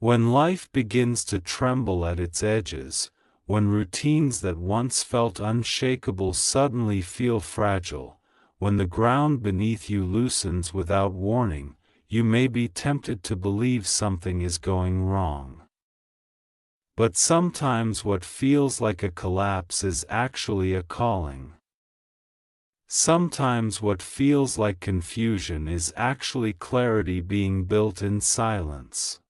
When life begins to tremble at its edges, when routines that once felt unshakable suddenly feel fragile, when the ground beneath you loosens without warning, you may be tempted to believe something is going wrong. But sometimes what feels like a collapse is actually a calling. Sometimes what feels like confusion is actually clarity being built in silence.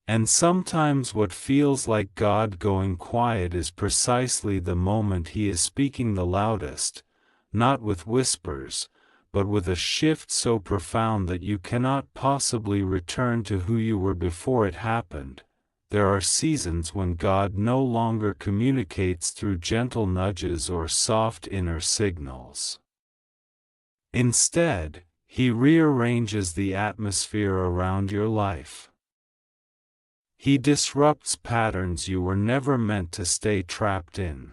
And sometimes what feels like God going quiet is precisely the moment He is speaking the loudest, not with whispers, but with a shift so profound that you cannot possibly return to who you were before it happened. There are seasons when God no longer communicates through gentle nudges or soft inner signals. Instead, He rearranges the atmosphere around your life. He disrupts patterns you were never meant to stay trapped in.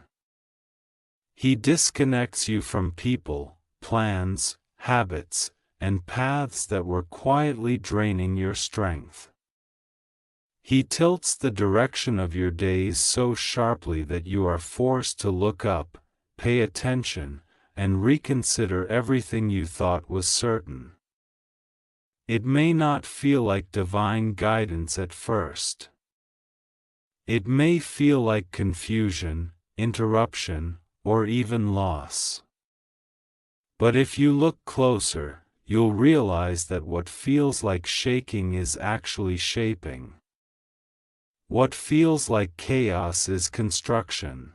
He disconnects you from people, plans, habits, and paths that were quietly draining your strength. He tilts the direction of your days so sharply that you are forced to look up, pay attention, and reconsider everything you thought was certain. It may not feel like divine guidance at first. It may feel like confusion, interruption, or even loss. But if you look closer, you'll realize that what feels like shaking is actually shaping. What feels like chaos is construction.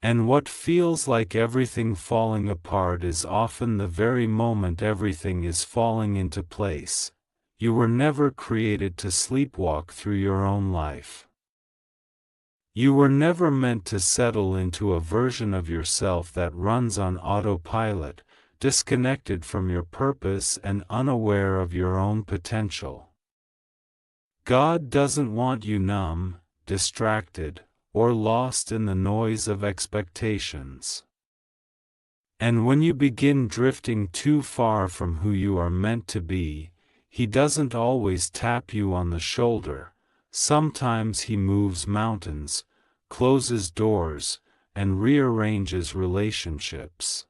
And what feels like everything falling apart is often the very moment everything is falling into place. You were never created to sleepwalk through your own life. You were never meant to settle into a version of yourself that runs on autopilot, disconnected from your purpose and unaware of your own potential. God doesn't want you numb, distracted, or lost in the noise of expectations. And when you begin drifting too far from who you are meant to be, He doesn't always tap you on the shoulder. Sometimes He moves mountains, closes doors, and rearranges relationships.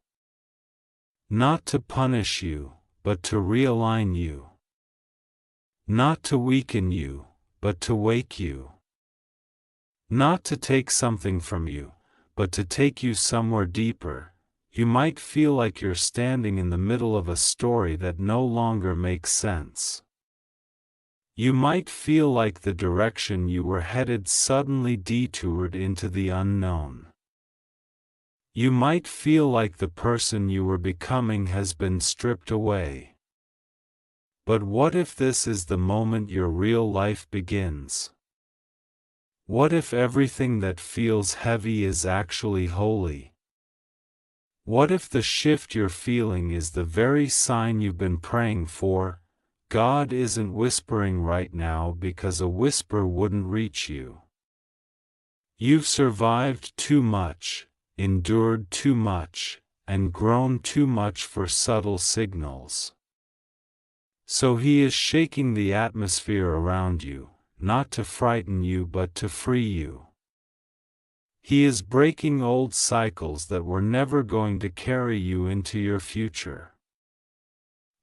Not to punish you, but to realign you. Not to weaken you, but to wake you. Not to take something from you, but to take you somewhere deeper. You might feel like you're standing in the middle of a story that no longer makes sense. You might feel like the direction you were headed suddenly detoured into the unknown. You might feel like the person you were becoming has been stripped away. But what if this is the moment your real life begins? What if everything that feels heavy is actually holy? What if the shift you're feeling is the very sign you've been praying for? God isn't whispering right now because a whisper wouldn't reach you. You've survived too much, endured too much, and grown too much for subtle signals. So He is shaking the atmosphere around you, not to frighten you but to free you. He is breaking old cycles that were never going to carry you into your future.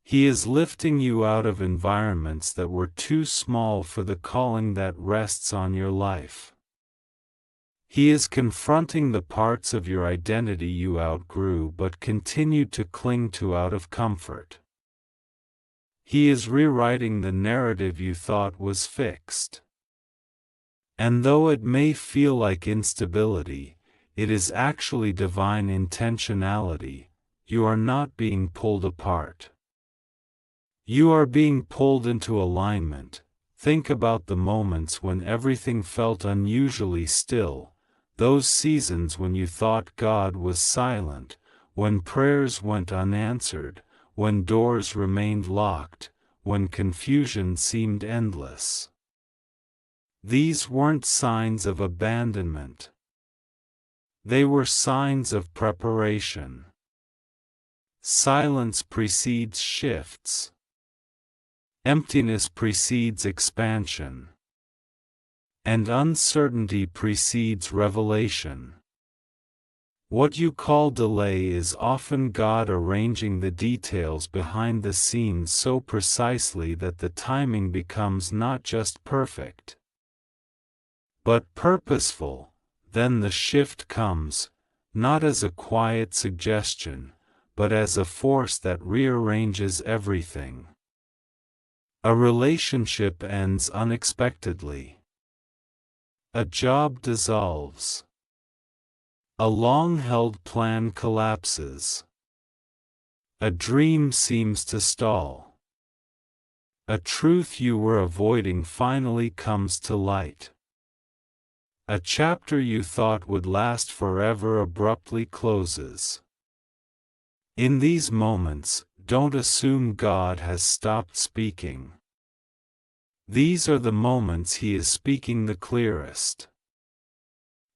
He is lifting you out of environments that were too small for the calling that rests on your life. He is confronting the parts of your identity you outgrew but continued to cling to out of comfort. He is rewriting the narrative you thought was fixed. And though it may feel like instability, it is actually divine intentionality. You are not being pulled apart. You are being pulled into alignment. Think about the moments when everything felt unusually still, those seasons when you thought God was silent, when prayers went unanswered, when doors remained locked, when confusion seemed endless. These weren't signs of abandonment. They were signs of preparation. Silence precedes shifts. Emptiness precedes expansion, and uncertainty precedes revelation. What you call delay is often God arranging the details behind the scenes so precisely that the timing becomes not just perfect, but purposeful. Then the shift comes, not as a quiet suggestion, but as a force that rearranges everything. A relationship ends unexpectedly. A job dissolves. A long-held plan collapses. A dream seems to stall. A truth you were avoiding finally comes to light. A chapter you thought would last forever abruptly closes. In these moments, don't assume God has stopped speaking. These are the moments He is speaking the clearest.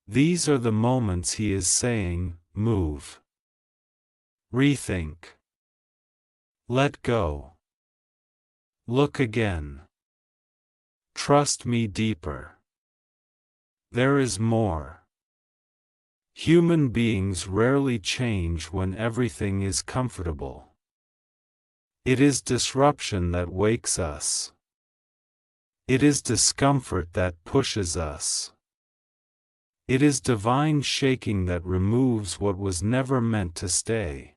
These are the moments He is saying, move. Rethink. Let go. Look again. Trust me deeper. There is more. Human beings rarely change when everything is comfortable. It is disruption that wakes us. It is discomfort that pushes us. It is divine shaking that removes what was never meant to stay.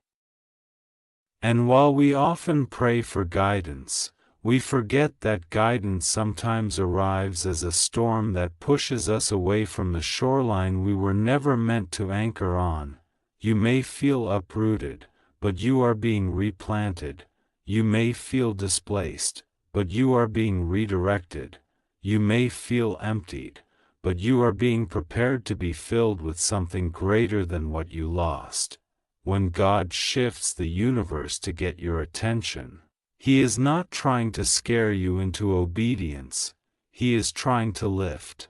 And while we often pray for guidance, we forget that guidance sometimes arrives as a storm that pushes us away from the shoreline we were never meant to anchor on. You may feel uprooted, but you are being replanted. You may feel displaced, but you are being redirected. You may feel emptied, but you are being prepared to be filled with something greater than what you lost. When God shifts the universe to get your attention, He is not trying to scare you into obedience, He is trying to lift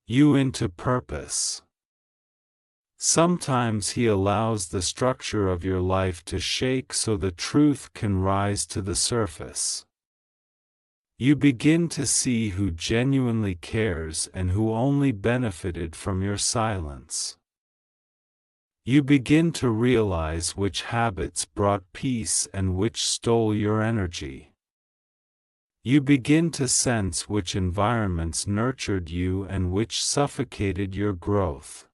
you into purpose. Sometimes He allows the structure of your life to shake so the truth can rise to the surface. You begin to see who genuinely cares and who only benefited from your silence. You begin to realize which habits brought peace and which stole your energy. You begin to sense which environments nurtured you and which suffocated your growth.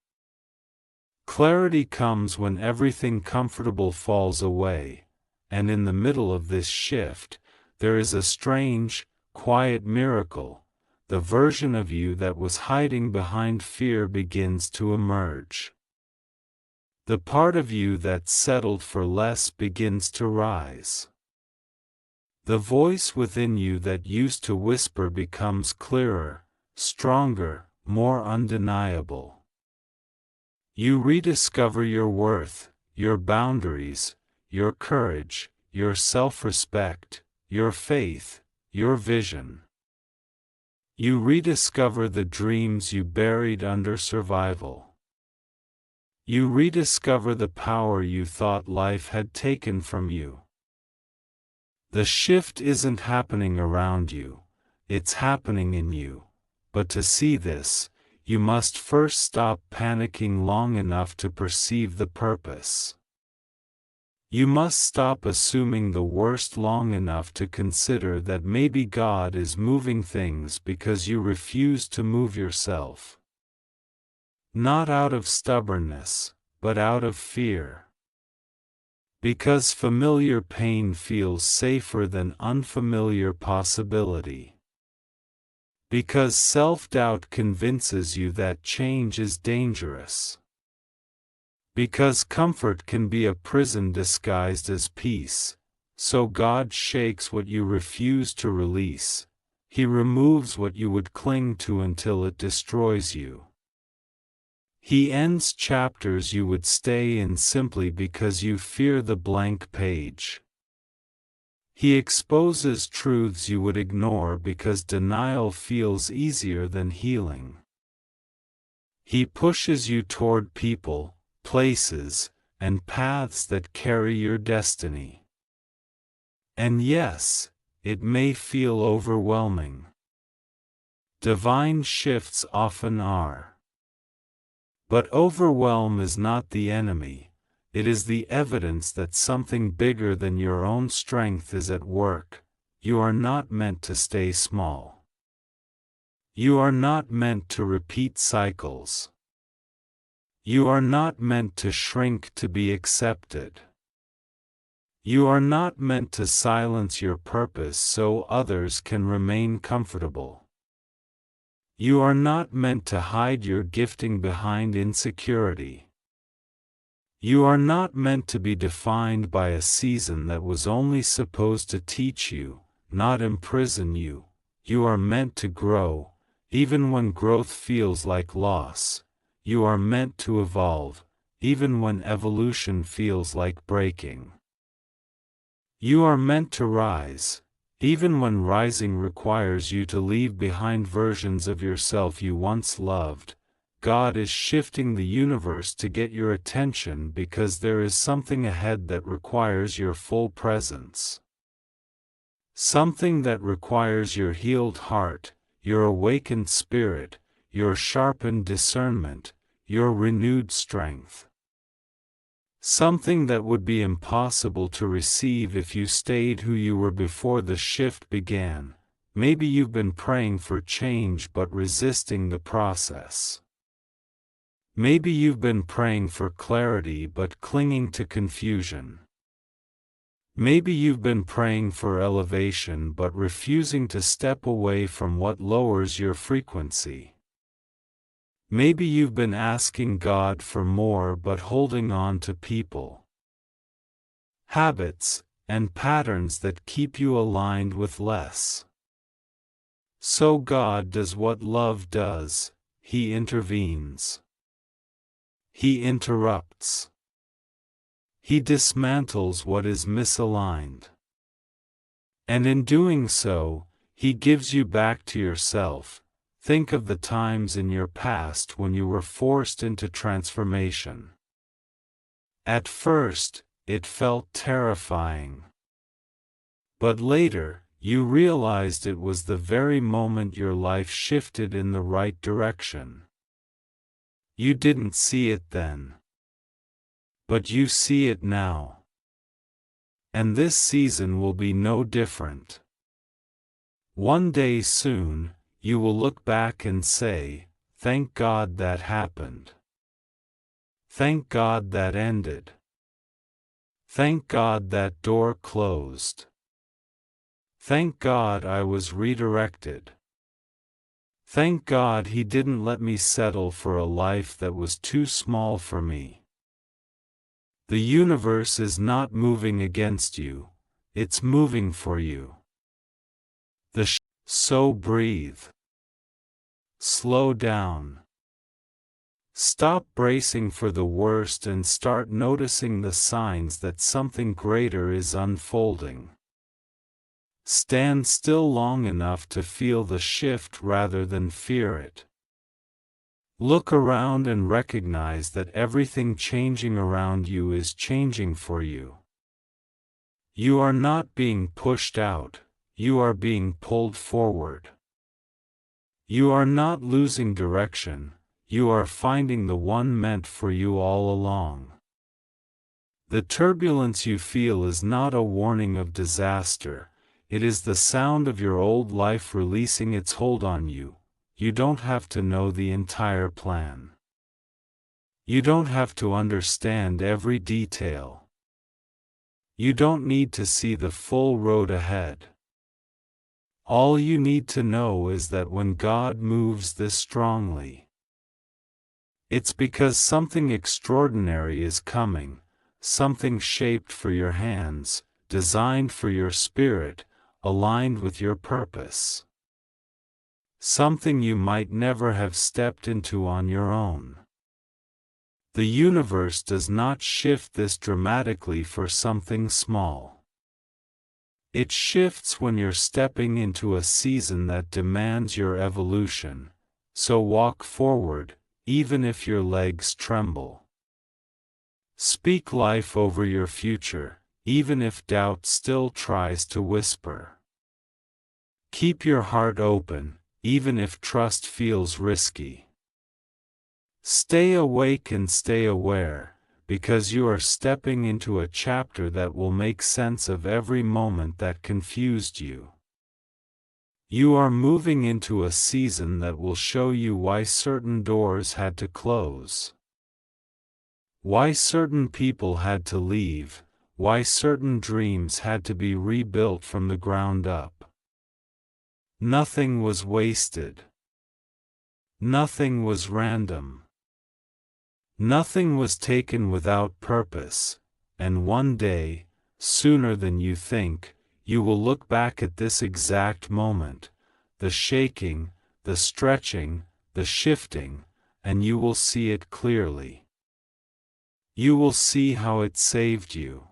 Clarity comes when everything comfortable falls away, and in the middle of this shift, there is a strange, quiet miracle. The version of you that was hiding behind fear begins to emerge. The part of you that settled for less begins to rise. The voice within you that used to whisper becomes clearer, stronger, more undeniable. You rediscover your worth, your boundaries, your courage, your self-respect, your faith, your vision. You rediscover the dreams you buried under survival. You rediscover the power you thought life had taken from you. The shift isn't happening around you, it's happening in you. But to see this, you must first stop panicking long enough to perceive the purpose. You must stop assuming the worst long enough to consider that maybe God is moving things because you refuse to move yourself. Not out of stubbornness, but out of fear. Because familiar pain feels safer than unfamiliar possibility. Because self-doubt convinces you that change is dangerous. Because comfort can be a prison disguised as peace, so God shakes what you refuse to release. He removes what you would cling to until it destroys you. He ends chapters you would stay in simply because you fear the blank page. He exposes truths you would ignore because denial feels easier than healing. He pushes you toward people, places, and paths that carry your destiny. And yes, it may feel overwhelming. Divine shifts often are. But overwhelm is not the enemy, it is the evidence that something bigger than your own strength is at work. You are not meant to stay small. You are not meant to repeat cycles. You are not meant to shrink to be accepted. You are not meant to silence your purpose so others can remain comfortable. You are not meant to hide your gifting behind insecurity. You are not meant to be defined by a season that was only supposed to teach you, not imprison you. You are meant to grow, even when growth feels like loss. You are meant to evolve, even when evolution feels like breaking. You are meant to rise, even when rising requires you to leave behind versions of yourself you once loved. God is shifting the universe to get your attention because there is something ahead that requires your full presence. Something that requires your healed heart, your awakened spirit, your sharpened discernment, your renewed strength. Something that would be impossible to receive if you stayed who you were before the shift began. Maybe you've been praying for change but resisting the process. Maybe you've been praying for clarity but clinging to confusion. Maybe you've been praying for elevation but refusing to step away from what lowers your frequency. Maybe you've been asking God for more but holding on to people, habits, and patterns that keep you aligned with less. So God does what love does, He intervenes. He interrupts. He dismantles what is misaligned. And in doing so, He gives you back to yourself. Think of the times in your past when you were forced into transformation. At first, it felt terrifying. But later, you realized it was the very moment your life shifted in the right direction. You didn't see it then. But you see it now. And this season will be no different. One day soon, you will look back and say, "Thank God that happened. Thank God that ended. Thank God that door closed. Thank God I was redirected. Thank God He didn't let me settle for a life that was too small for me." The universe is not moving against you, it's moving for you. So breathe. Slow down. Stop bracing for the worst and start noticing the signs that something greater is unfolding. Stand still long enough to feel the shift rather than fear it. Look around and recognize that everything changing around you is changing for you. You are not being pushed out, you are being pulled forward. You are not losing direction, you are finding the one meant for you all along. The turbulence you feel is not a warning of disaster, it is the sound of your old life releasing its hold on you. You don't have to know the entire plan. You don't have to understand every detail. You don't need to see the full road ahead. All you need to know is that when God moves this strongly, it's because something extraordinary is coming, something shaped for your hands, designed for your spirit, aligned with your purpose. Something you might never have stepped into on your own. The universe does not shift this dramatically for something small. It shifts when you're stepping into a season that demands your evolution, so walk forward, even if your legs tremble. Speak life over your future, even if doubt still tries to whisper. Keep your heart open, even if trust feels risky. Stay awake and stay aware, because you are stepping into a chapter that will make sense of every moment that confused you. You are moving into a season that will show you why certain doors had to close, why certain people had to leave, why certain dreams had to be rebuilt from the ground up. Nothing was wasted. Nothing was random. Nothing was taken without purpose, and one day, sooner than you think, you will look back at this exact moment, the shaking, the stretching, the shifting, and you will see it clearly. You will see how it saved you,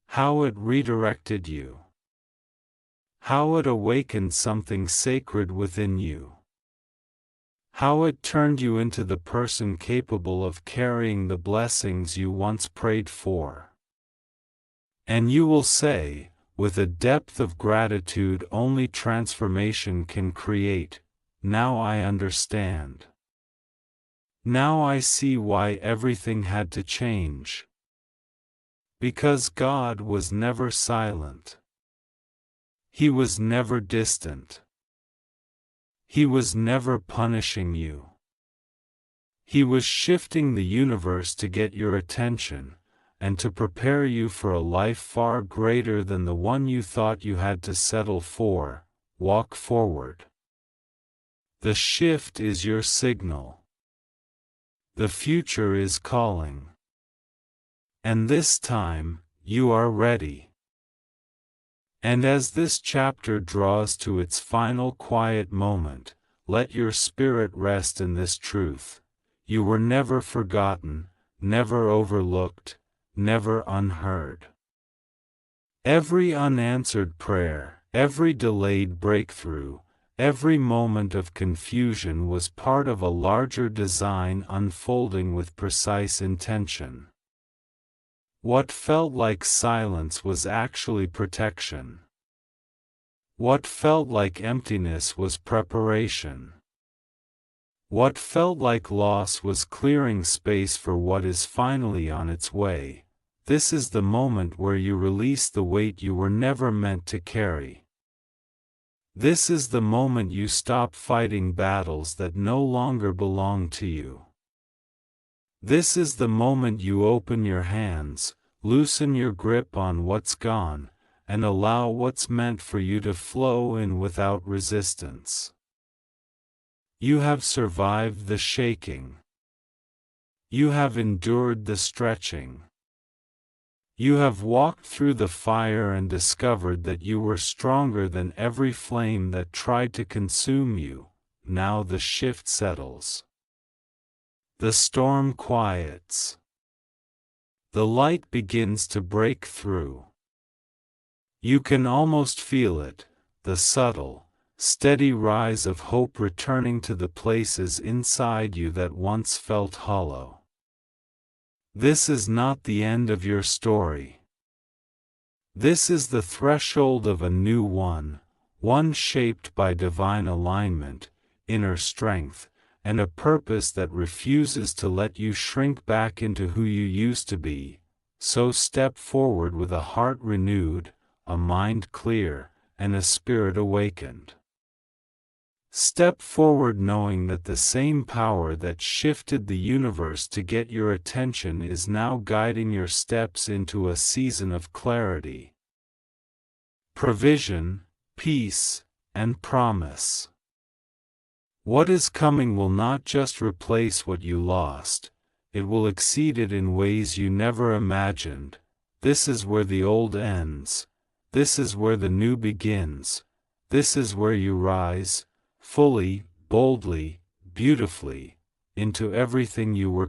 how it redirected you, how it awakened something sacred within you, how it turned you into the person capable of carrying the blessings you once prayed for. And you will say, with a depth of gratitude only transformation can create, "Now I understand. Now I see why everything had to change." Because God was never silent. He was never distant. He was never punishing you. He was shifting the universe to get your attention, and to prepare you for a life far greater than the one you thought you had to settle for. Walk forward. The shift is your signal. The future is calling. And this time, you are ready. And as this chapter draws to its final quiet moment, let your spirit rest in this truth: you were never forgotten, never overlooked, never unheard. Every unanswered prayer, every delayed breakthrough, every moment of confusion was part of a larger design unfolding with precise intention. What felt like silence was actually protection. What felt like emptiness was preparation. What felt like loss was clearing space for what is finally on its way. This is the moment where you release the weight you were never meant to carry. This is the moment you stop fighting battles that no longer belong to you. This is the moment you open your hands, loosen your grip on what's gone, and allow what's meant for you to flow in without resistance. You have survived the shaking. You have endured the stretching. You have walked through the fire and discovered that you were stronger than every flame that tried to consume you. Now the shift settles. The storm quiets. The light begins to break through. You can almost feel it, the subtle, steady rise of hope returning to the places inside you that once felt hollow. This is not the end of your story. This is the threshold of a new one, one shaped by divine alignment, inner strength, and a purpose that refuses to let you shrink back into who you used to be. So step forward with a heart renewed, a mind clear, and a spirit awakened. Step forward knowing that the same power that shifted the universe to get your attention is now guiding your steps into a season of clarity, provision, peace, and promise. What is coming will not just replace what you lost, it will exceed it in ways you never imagined. This is where the old ends. This is where the new begins. This is where you rise, fully, boldly, beautifully, into everything you were